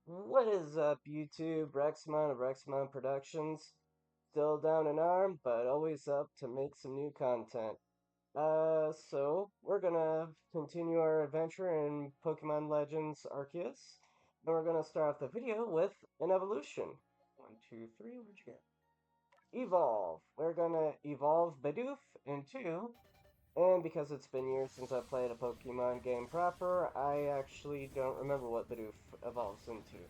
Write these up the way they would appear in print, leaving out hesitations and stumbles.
What is up, YouTube? Rexmon of Rexmon Productions. Still down an arm, but always up to make some new content. So we're gonna continue our adventure in Pokemon Legends Arceus. And we're gonna start off the video with an evolution. One, two, three, where'd you go? Evolve. We're gonna evolve Bidoof into, and because it's been years since I played a Pokemon game proper, I actually don't remember what Bidoof evolves into.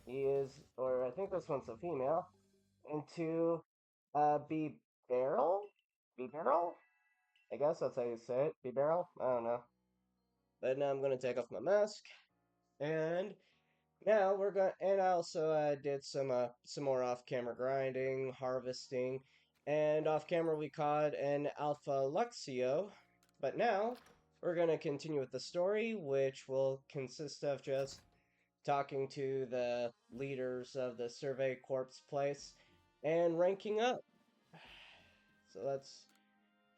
He is, or I think this one's a female, into B Barrel? B Barrel? I guess that's how you say it. B Barrel? I don't know. But now I'm gonna take off my mask, and now we're gonna. And I also did some more off-camera grinding, harvesting, and off-camera we caught an Alpha Luxio. But now we're gonna continue with the story, which will consist of just talking to the leaders of the Survey Corps place, and ranking up. So let's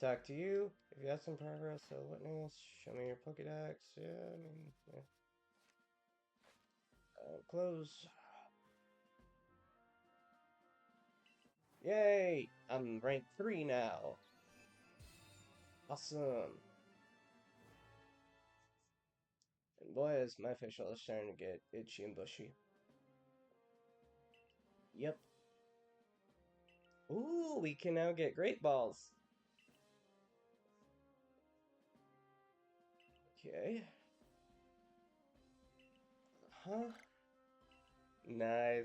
talk to you. If you have some progress, so witness, show me your Pokedex. Yeah, I mean, yeah. Close. Yay! I'm rank 3 now. Awesome. And boy, is my facial is starting to get itchy and bushy. Yep. Ooh, we can now get Great Balls. Okay. Huh? Nice.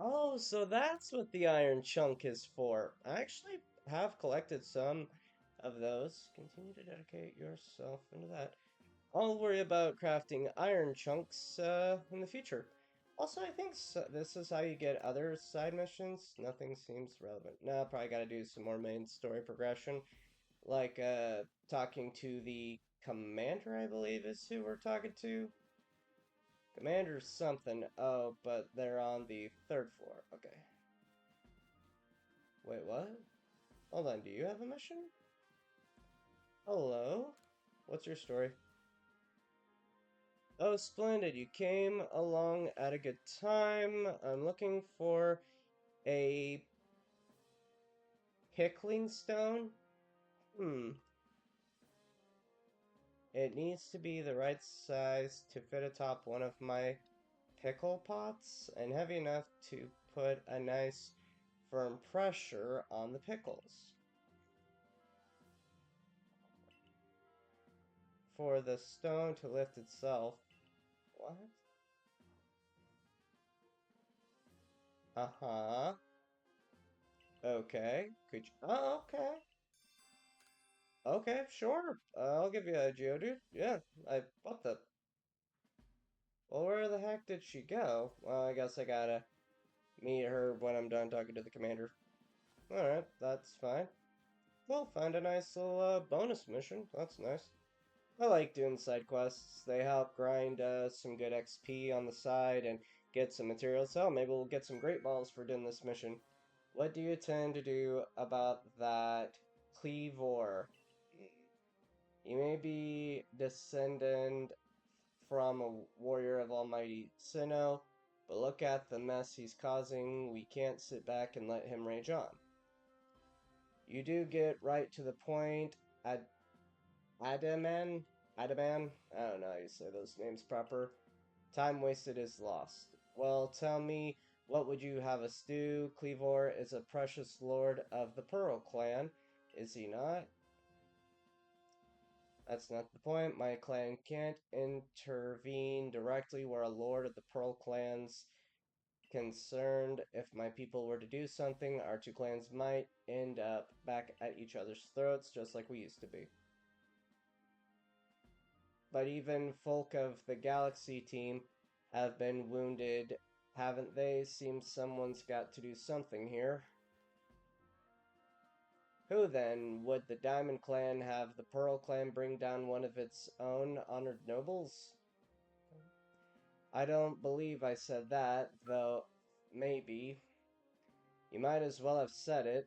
Oh, so that's what the iron chunk is for. I actually have collected some of those. Continue to dedicate yourself into that. I'll worry about crafting iron chunks in the future. Also, I think this is how you get other side missions. Nothing seems relevant. Now, probably gotta do some more main story progression. Like talking to the commander, I believe is who we're talking to. Commander something. Oh, but they're on the third floor. Okay. Wait, what? Hold on, do you have a mission? Hello? What's your story? Oh, splendid. You came along at a good time. I'm looking for a pickling stone. Hmm. It needs to be the right size to fit atop one of my pickle pots and heavy enough to put a nice firm pressure on the pickles. For the stone to lift itself. What? Uh-huh. Okay. Could you... Oh, okay. Okay, sure. I'll give you a Geodude. Yeah, what the... Well, where the heck did she go? Well, I guess I gotta meet her when I'm done talking to the commander. Alright, that's fine. We'll find a nice little bonus mission. That's nice. I like doing side quests. They help grind some good XP on the side and get some materials. So maybe we'll get some great balls for doing this mission. What do you intend to do about that Cleavor? You may be descendant from a warrior of Almighty Sinnoh, but look at the mess he's causing. We can't sit back and let him rage on. You do get right to the point. Ad Adaman? Adaman? I don't know how you say those names proper. Time wasted is lost. Well, tell me, what would you have us do? Cleavor is a precious lord of the Pearl clan, is he not? That's not the point. My clan can't intervene directly where a lord of the Pearl clan's concerned. If my people were to do something, our two clans might end up back at each other's throats, just like we used to be. But even folk of the Galaxy team have been wounded, haven't they? Seems someone's got to do something here. Who then? Would the Diamond Clan have the Pearl Clan bring down one of its own honored nobles? I don't believe I said that, though maybe. You might as well have said it.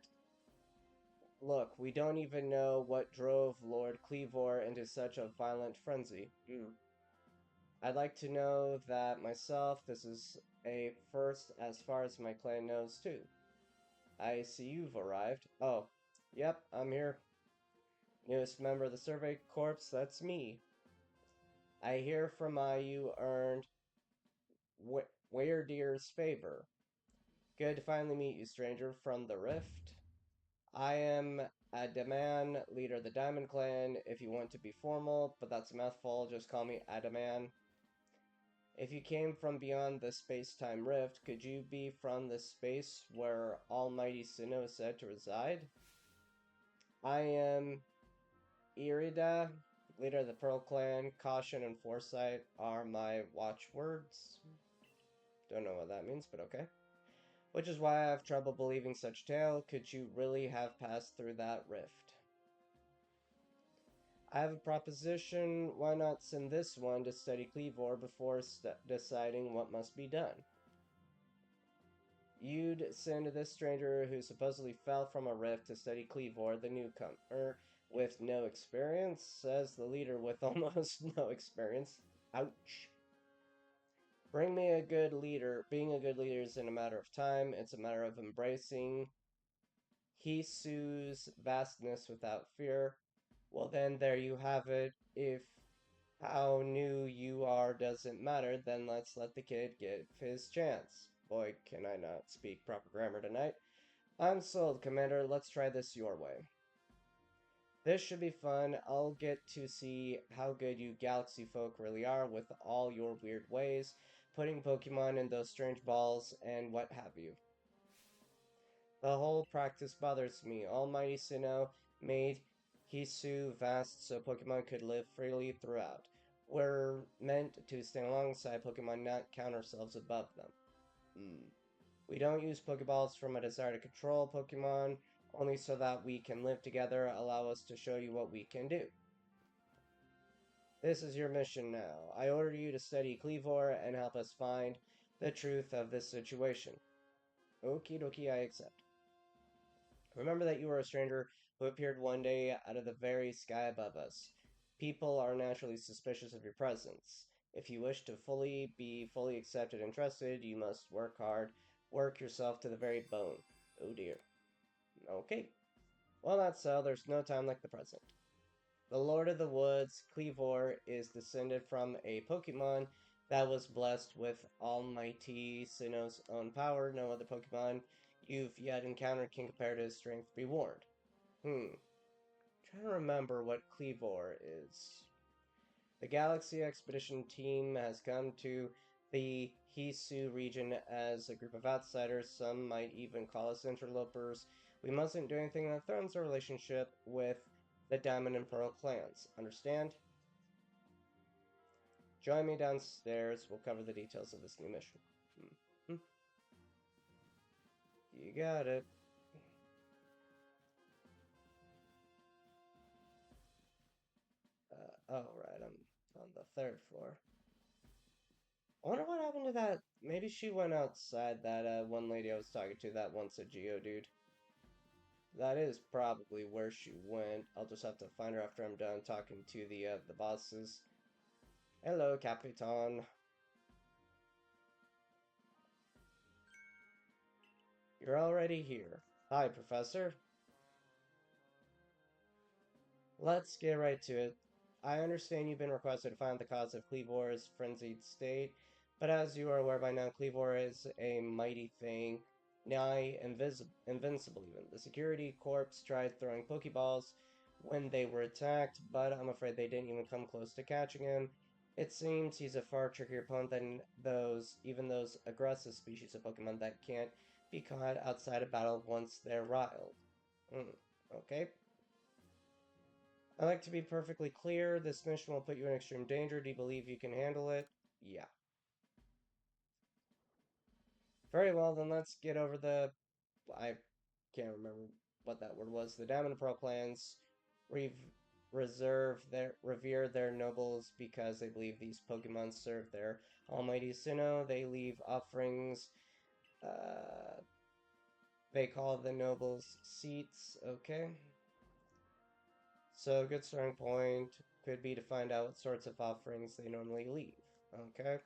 Look, we don't even know what drove Lord Cleavor into such a violent frenzy. I'd like to know that myself. This is a first as far as my clan knows, too. I see you've arrived. Oh, yep, I'm here. Newest member of the Survey Corps, that's me. I hear from you earned Weirdeer's favor. Good to finally meet you, stranger from the Rift. I am Adaman, leader of the Diamond Clan, if you want to be formal, but that's a mouthful, just call me Adaman. If you came from beyond the space-time rift, could you be from the space where Almighty Sinnoh is said to reside? I am Irida, leader of the Pearl Clan. Caution and foresight are my watchwords. Don't know what that means, but okay. Which is why I have trouble believing such tale. Could you really have passed through that rift? I have a proposition. Why not send this one to study Cleavor before deciding what must be done? You'd send this stranger who supposedly fell from a rift to study Cleavor, the newcomer, with no experience, says the leader with almost no experience. Ouch. Bring me a good leader. Being a good leader isn't a matter of time, it's a matter of embracing Hisu's vastness without fear. Well, then, there you have it. If how new you are doesn't matter, then let's let the kid get his chance. Boy, can I not speak proper grammar tonight. I'm sold, Commander. Let's try this your way. This should be fun. I'll get to see how good you galaxy folk really are with all your weird ways, putting Pokemon in those strange balls and what have you. The whole practice bothers me. Almighty Sinnoh made Hisu vast so Pokemon could live freely throughout. We're meant to stand alongside Pokemon, not count ourselves above them. We don't use Pokeballs from a desire to control Pokemon, only so that we can live together. Allow us to show you what we can do. This is your mission now. I order you to study Cleavor and help us find the truth of this situation. Okie dokie, I accept. Remember that you are a stranger who appeared one day out of the very sky above us. People are naturally suspicious of your presence. If you wish to be fully accepted and trusted, you must work hard, work yourself to the very bone. Oh dear. Okay. Well, that's so. There's no time like the present. The Lord of the Woods, Cleavor, is descended from a Pokemon that was blessed with Almighty Sinnoh's own power. No other Pokemon you've yet encountered can compare to his strength. Be warned. Trying to remember what Cleavor is. The Galaxy Expedition team has come to the Hisu region as a group of outsiders. Some might even call us interlopers. We mustn't do anything that threatens our relationship with the Diamond and Pearl clans. Understand? Join me downstairs. We'll cover the details of this new mission. You got it. Oh, right. I'm on the third floor. I wonder what happened to that. Maybe she went outside, that one lady I was talking to, that once a Geodude. That is probably where she went. I'll just have to find her after I'm done talking to the bosses. Hello, Capitan. You're already here. Hi, Professor. Let's get right to it. I understand you've been requested to find the cause of Cleavor's frenzied state, but as you are aware by now, Cleavor is a mighty thing, nigh invincible even. The security corps tried throwing Pokeballs when they were attacked, but I'm afraid they didn't even come close to catching him. It seems he's a far trickier opponent than even those aggressive species of Pokemon that can't be caught outside of battle once they're riled. Okay. I'd like to be perfectly clear. This mission will put you in extreme danger. Do you believe you can handle it? Yeah. Very well, then let's get over the... I can't remember what that word was. The Diamond and Pearl clans re revere their nobles because they believe these Pokemon serve their almighty Sinnoh. They leave offerings They call the nobles seats, okay? So, a good starting point could be to find out what sorts of offerings they normally leave, okay?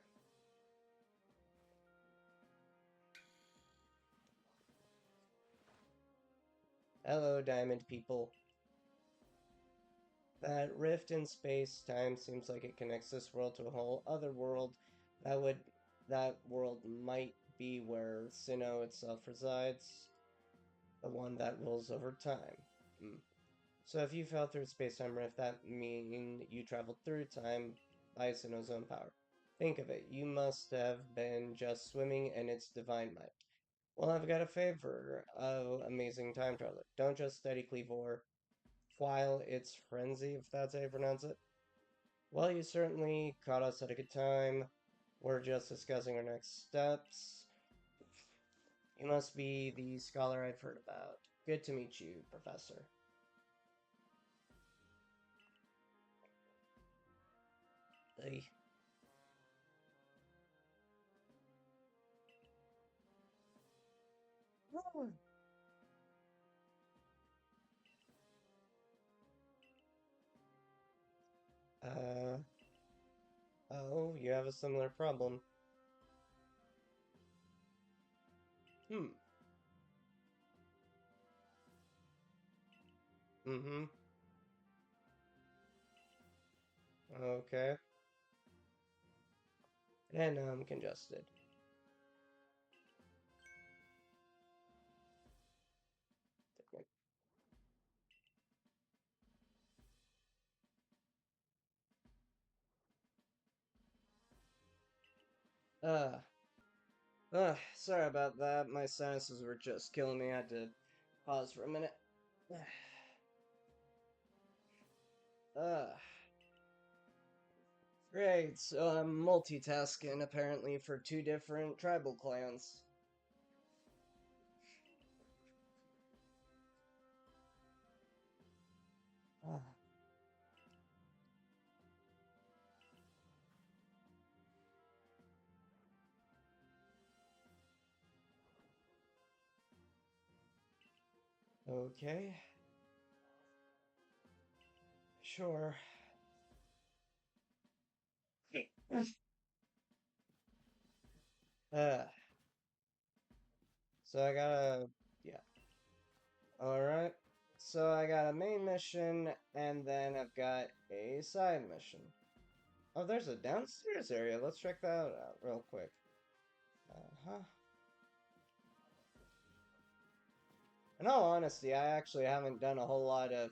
Hello, diamond people. That rift in space-time seems like it connects this world to a whole other world. That would that world might be where Sinnoh itself resides, the one that rules over time. Hmm. So if you fell through a space-time rift, that mean you traveled through time by Sinnoh's own power. Think of it, you must have been just swimming in its divine might. Well, I've got a favor, amazing time traveler. Don't just study Cleavor while it's frenzy, if that's how you pronounce it. Well, you certainly caught us at a good time. We're just discussing our next steps. You must be the scholar I've heard about. Good to meet you, Professor. Hey. Uh, oh, you have a similar problem. Hmm. Mm-hmm. Okay. And I'm congested. Uh, sorry about that. My sinuses were just killing me. I had to pause for a minute. Uh, great. So I'm multitasking apparently for two different tribal clans. Ah, okay. Sure. Uh, so I gotta, yeah. Alright. So I got a main mission, and then I've got a side mission. Oh, there's a downstairs area. Let's check that out real quick. Uh-huh. In all honesty, I actually haven't done a whole lot of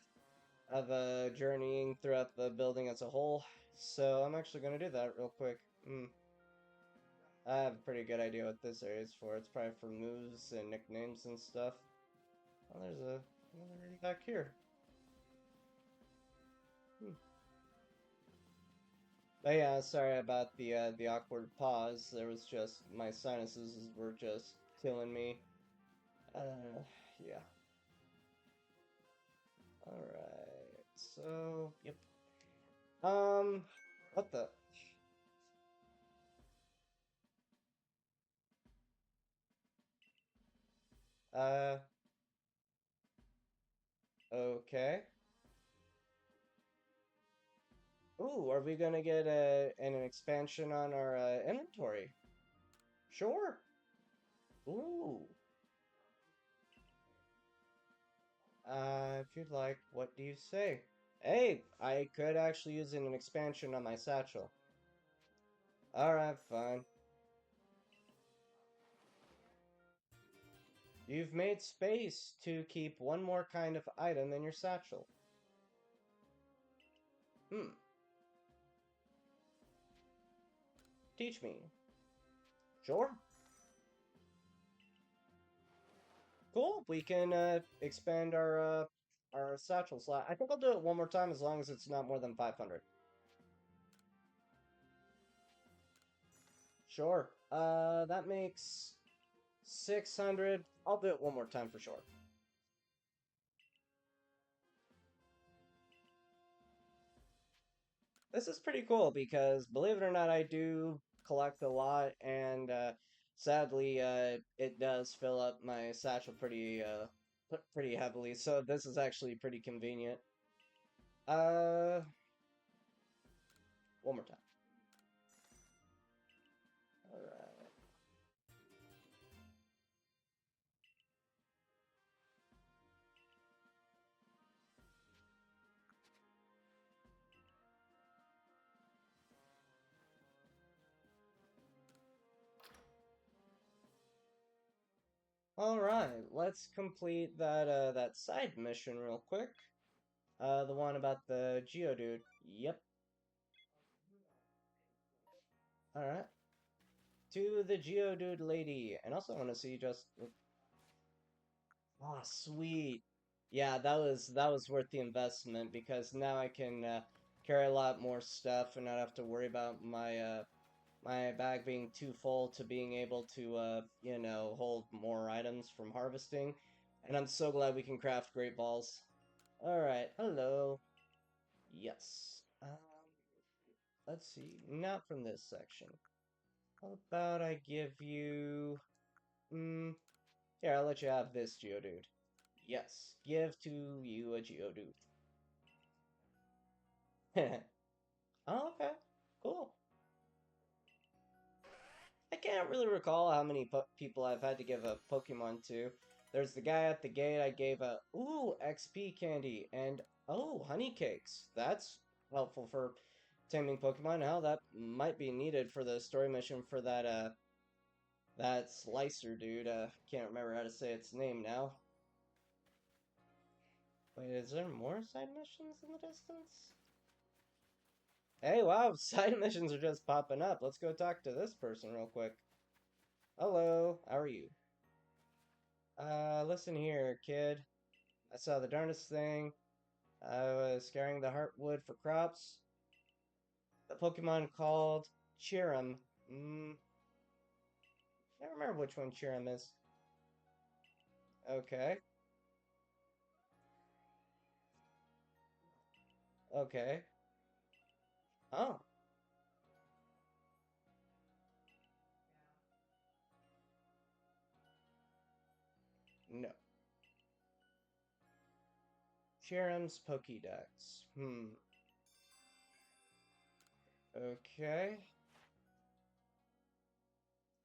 journeying throughout the building as a whole, so I'm actually gonna do that real quick. I have a pretty good idea what this area is for. It's probably for moves and nicknames and stuff. Oh, there's another area back here. Hmm. But yeah, sorry about the awkward pause. There was just my sinuses were just killing me. Yeah. All right. So, yep. What the? Uh, okay. Ooh, are we gonna get an expansion on our inventory? Sure. Ooh. If you'd like, what do you say? Hey, I could actually use an expansion on my satchel. Alright, fine. You've made space to keep one more kind of item in your satchel. Hmm. Teach me. Sure. Cool. We can expand our satchel slot. I think I'll do it one more time as long as it's not more than 500. Sure. That makes 600. I'll do it one more time for sure. This is pretty cool because, believe it or not, I do collect a lot, and Sadly, it does fill up my satchel pretty heavily, so this is actually pretty convenient. Uh, one more time. All right. All right, let's complete that side mission real quick. The one about the Geodude. Yep. All right. To the Geodude lady, and also I want to see just. Oh, sweet. Yeah, that was worth the investment because now I can carry a lot more stuff and not have to worry about my bag being too full to being able to hold more items from harvesting. And I'm so glad we can craft great balls. All right, hello. Yes. Let's see. Not from this section. How about I give you? Hmm. Here, I'll let you have this Geodude. Yes, give to you a Geodude. Oh, okay, cool. I can't really recall how many people I've had to give a Pokemon to. There's the guy at the gate I gave a, ooh, XP candy, and, oh, honey cakes. That's helpful for taming Pokemon. Hell, that might be needed for the story mission for that Slicer dude. Can't remember how to say its name now. Wait, is there more side missions in the distance? Hey, wow, side missions are just popping up. Let's go talk to this person real quick. Hello, how are you? Listen here, kid. I saw the darndest thing. I was scaring the heartwood for crops. The Pokemon called Cheerum. I don't remember which one Cheerum is. Okay, okay. Oh, no. Cheerum's Pokédex. Okay.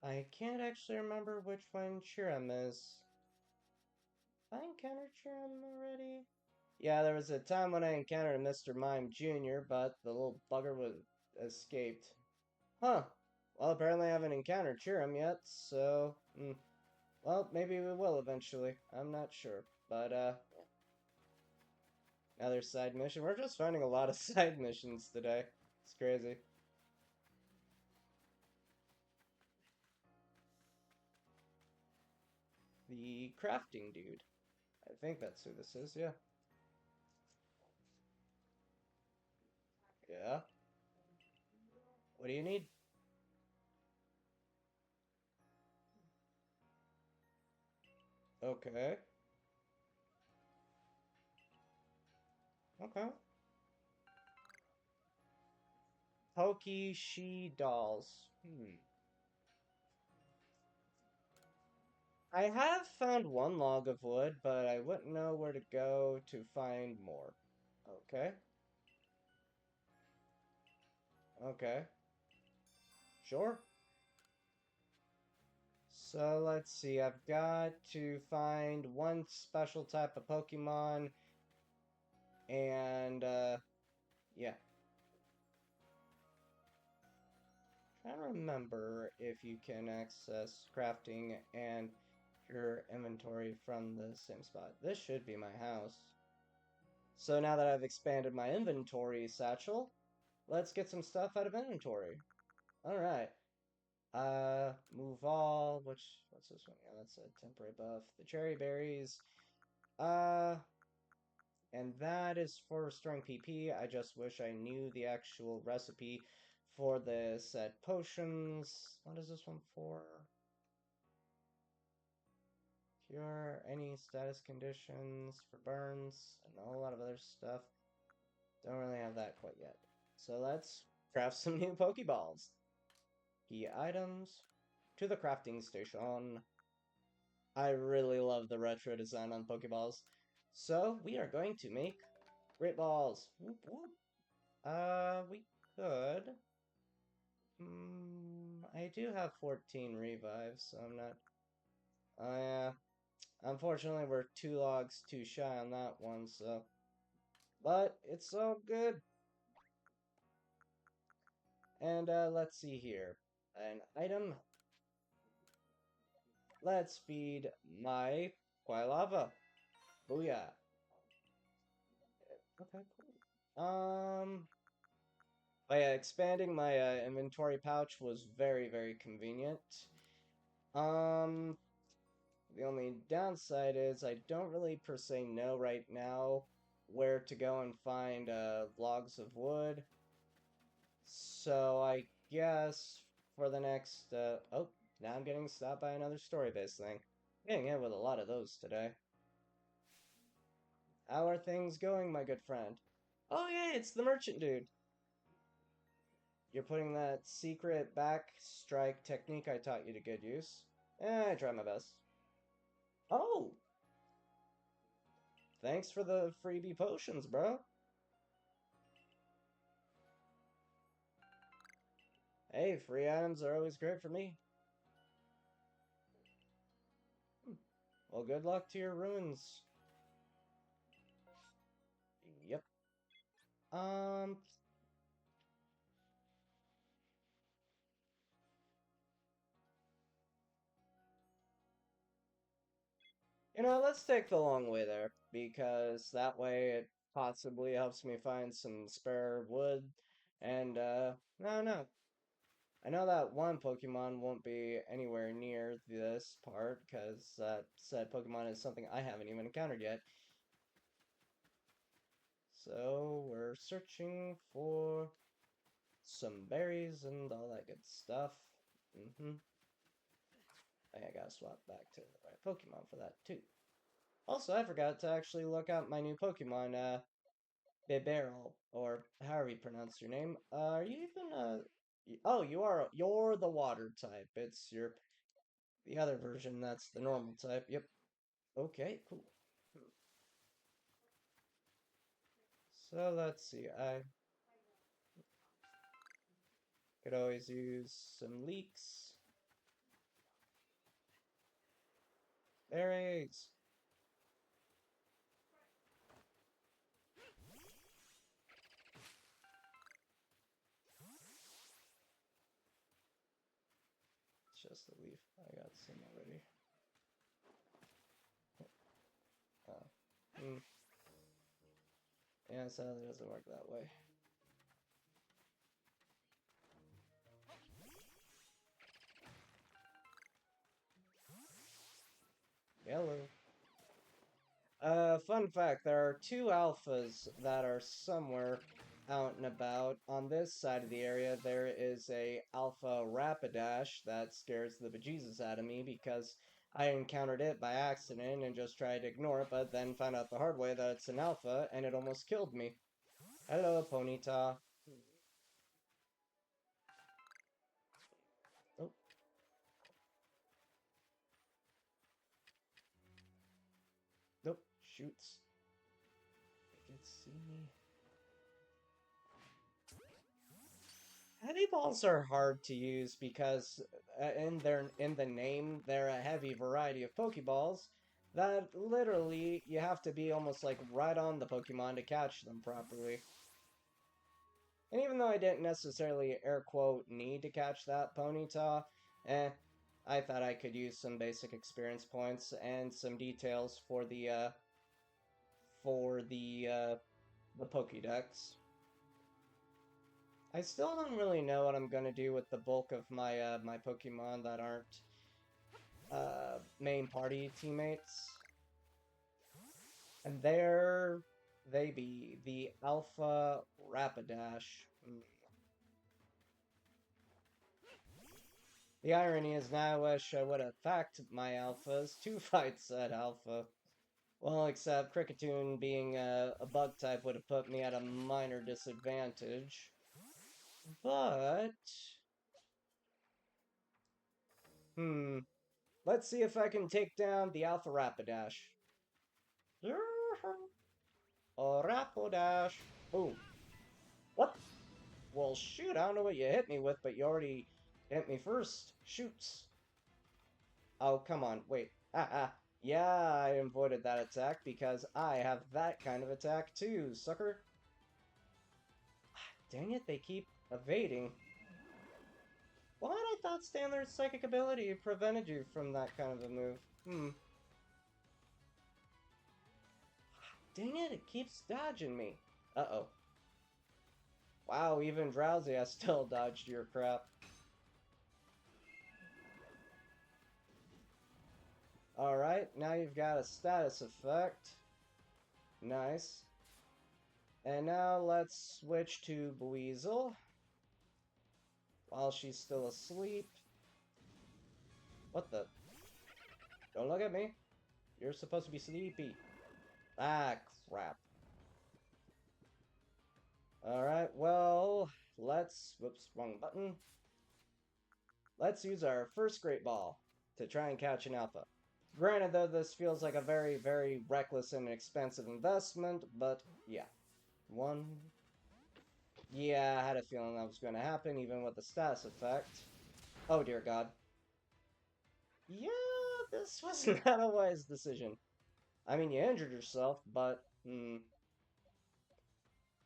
I can't actually remember which one Cheerum is. I encountered Cheerum already? Yeah, there was a time when I encountered a Mr. Mime Jr., but the little bugger was escaped. Huh. Well, apparently I haven't encountered Cheerum yet, so... well, maybe we will eventually. I'm not sure. But, another side mission. We're just finding a lot of side missions today. It's crazy. The crafting dude. I think that's who this is, yeah. Yeah. What do you need? Okay. Okay. Pokey She Dolls. I have found one log of wood, but I wouldn't know where to go to find more. Okay. Okay. Sure. So let's see. I've got to find one special type of Pokemon, and yeah. Trying to remember if you can access crafting and your inventory from the same spot. This should be my house. So now that I've expanded my inventory satchel, let's get some stuff out of inventory. All right. Move all. What's this one? Yeah, that's a temporary buff. The cherry berries. Uh, and that is for restoring PP. I just wish I knew the actual recipe for the said potions. What is this one for? Cure any status conditions for burns and a whole lot of other stuff. Don't really have that quite yet. So let's craft some new Pokeballs. Key items. to the crafting station. I really love the retro design on Pokeballs. So, we are going to make Great Balls. Whoop, whoop. We could. I do have 14 revives, so I'm not... yeah. Unfortunately, we're 2 logs too shy on that one, so... But, it's all good. And, let's see here. An item. Let's feed my Quilava. Booyah. Okay, cool. But yeah, expanding my inventory pouch was very, very convenient. Um, the only downside is I don't really per se know right now where to go and find logs of wood. So I guess for the next oh, now I'm getting stopped by another story-based thing. Getting hit with a lot of those today. How are things going, my good friend? Oh yeah, it's the merchant dude. You're putting that secret back strike technique I taught you to good use. I try my best. Oh, thanks for the freebie potions, bro. Hey, free items are always great for me. Well, good luck to your ruins. Yep. Um, let's take the long way there, because that way it possibly helps me find some spare wood, and, no. I know that one Pokemon won't be anywhere near this part, because that said Pokemon is something I haven't even encountered yet. So, we're searching for some berries and all that good stuff. I gotta swap back to the right Pokemon for that, too. Also, I forgot to actually look up my new Pokemon, Bibarel, or however you pronounce your name. Are you even, oh, you're the water type. It's the other version, that's the normal type. Yep. Okay, cool. So let's see. I could always use some leeks. Berries. It's just a leaf. I got some already. Oh. Yeah, sadly it doesn't work that way. Yellow. Fun fact, there are 2 alphas that are somewhere out and about. On this side of the area, there is a alpha Rapidash that scares the bejesus out of me because I encountered it by accident and just tried to ignore it, but then found out the hard way that it's an alpha, and it almost killed me. Hello, Ponyta. Oh, nope, shoots. They can see me. Heavy balls are hard to use because in the name they're a heavy variety of Pokeballs that literally you have to be almost like right on the Pokemon to catch them properly. And even though I didn't necessarily air quote need to catch that Ponyta, I thought I could use some basic experience points and some details for the Pokédex. I still don't really know what I'm gonna do with the bulk of my my Pokemon that aren't main party teammates. And there they be, the Alpha Rapidash. The irony is now I wish I would have packed my alphas to fight said alpha. Well, except Cricketune being a bug type would have put me at a minor disadvantage. But Let's see if I can take down the Alpha Rapidash. Oh, Rapidash. Boom. What? Well, shoot, I don't know what you hit me with, but you already hit me first. Shoots. Oh, come on, wait. Haha. Yeah, I avoided that attack because I have that kind of attack too, sucker. Dang it, they keep evading. What? I thought Stanler's psychic ability prevented you from that kind of a move. Dang it, it keeps dodging me. Uh-oh. Wow, even Drowsy, I still dodged your crap. Alright, now you've got a status effect. Nice. And now let's switch to Buizel. While she's still asleep. What the? Don't look at me. You're supposed to be sleepy. Ah, crap. Alright, well, let's... Whoops, wrong button. Let's use our first Great Ball to try and catch an Alpha. Granted, though, this feels like a very, very reckless and expensive investment, but yeah. One. Yeah, I had a feeling that was going to happen, even with the status effect. Oh, dear God. Yeah, this was not a wise decision. I mean, you injured yourself, but...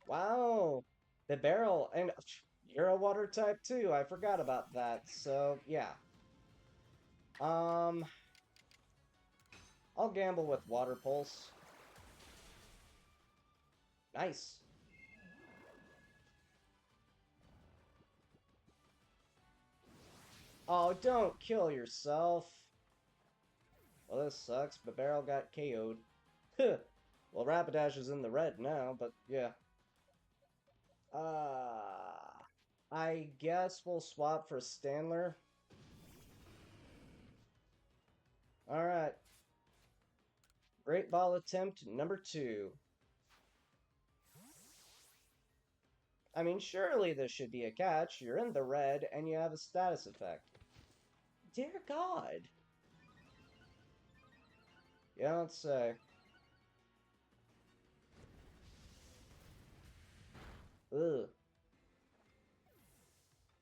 Wow! The barrel, and you're a water type too, I forgot about that, so, yeah. I'll gamble with Water Pulse. Nice. Oh, don't kill yourself. Well, this sucks, but Barrel got KO'd. Well, Rapidash is in the red now, but yeah. I guess we'll swap for Stanler. Alright. Great Ball attempt number 2. I mean, surely this should be a catch. You're in the red, and you have a status effect. Dear God. You don't say. Ugh.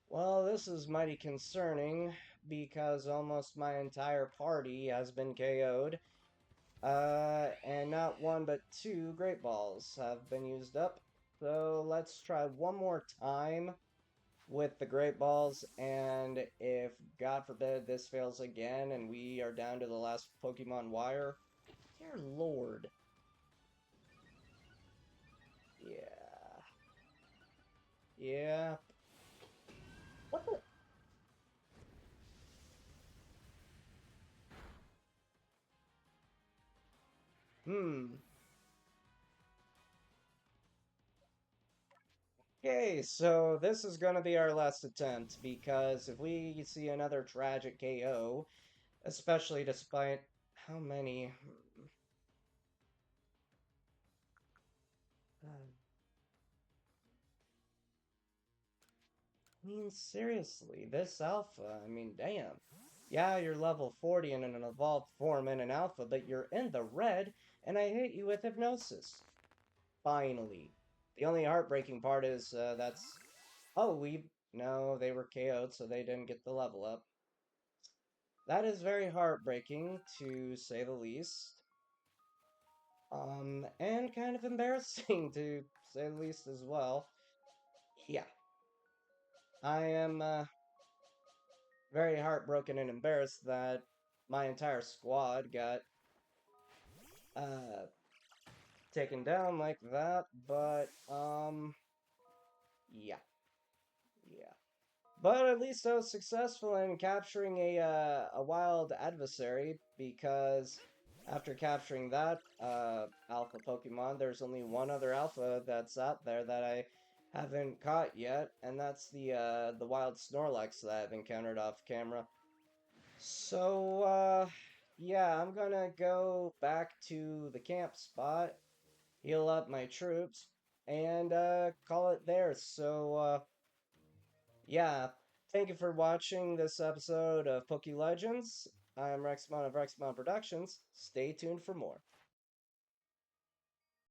Well, this is mighty concerning, because almost my entire party has been KO'd. And not one but 2 Great Balls have been used up. So let's try one more time with the Great Balls, and if, God forbid, this fails again and we are down to the last Pokemon wire, dear Lord. Yeah. Yeah. What the? Okay, so this is going to be our last attempt, because if we see another tragic KO, especially despite how many... I mean, seriously, this alpha, I mean, damn. Yeah, you're level 40 in an evolved form in an alpha, but you're in the red, and I hit you with hypnosis. Finally. The only heartbreaking part is, that's... Oh, No, they were KO'd, so they didn't get the level up. That is very heartbreaking, to say the least. And kind of embarrassing, to say the least as well. Yeah. I am, very heartbroken and embarrassed that my entire squad got uh taken down like that, but yeah. Yeah. But at least I was successful in capturing a wild adversary, because after capturing that alpha Pokemon, there's only one other alpha that's out there that I haven't caught yet, and that's the wild Snorlax that I've encountered off camera. So, yeah, I'm gonna go back to the camp spot, heal up my troops, and, call it there. So, yeah, Thank you for watching this episode of Pokelegends. I am Rexmon of Rexmon Productions. Stay tuned for more.